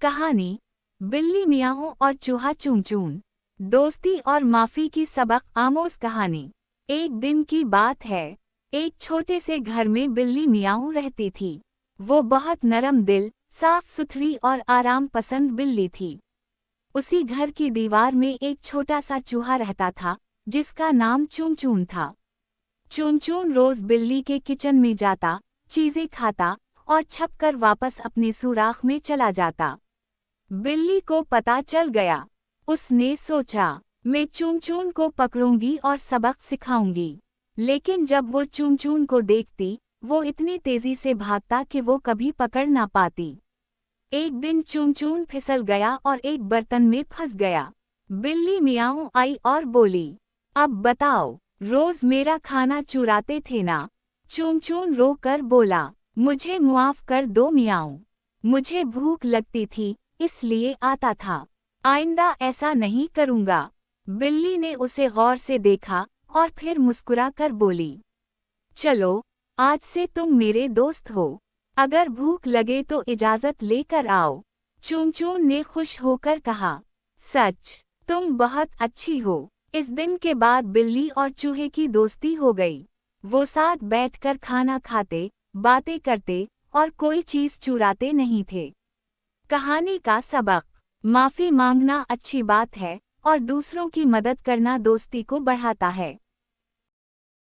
कहानी बिल्ली मियाओ और चूहा चून चून। दोस्ती और माफी की सबक आमोज कहानी। एक दिन की बात है, एक छोटे से घर में बिल्ली मियाओ रहती थी। वो बहुत नरम दिल, साफ सुथरी और आराम पसंद बिल्ली थी। उसी घर की दीवार में एक छोटा सा चूहा रहता था, जिसका नाम चून चून था। चून चून रोज बिल्ली के किचन में जाता, चीजें खाता और छपकर वापस अपने सुराख में चला जाता। बिल्ली को पता चल गया। उसने सोचा, मैं चून चून को पकड़ूंगी और सबक सिखाऊंगी। लेकिन जब वो चून चून को देखती, वो इतनी तेजी से भागता कि वो कभी पकड़ ना पाती। एक दिन चून चून फिसल गया और एक बर्तन में फंस गया। बिल्ली मियाओ आई और बोली, अब बताओ, रोज मेरा खाना चुराते थे ना? चून चून रो कर बोला, मुझे मुआफ कर दो मियाओ। मुझे भूख लगती थी, इसलिए आता था। आइंदा ऐसा नहीं करूंगा। बिल्ली ने उसे गौर से देखा और फिर मुस्कुरा कर बोली, चलो, आज से तुम मेरे दोस्त हो। अगर भूख लगे तो इजाजत लेकर आओ। चून चून ने खुश होकर कहा, सच, तुम बहुत अच्छी हो। इस दिन के बाद बिल्ली और चूहे की दोस्ती हो गई। वो साथ बैठकर खाना खाते, बातें करते और कोई चीज चुराते नहीं थे। कहानी का सबक, माफी मांगना अच्छी बात है और दूसरों की मदद करना दोस्ती को बढ़ाता है।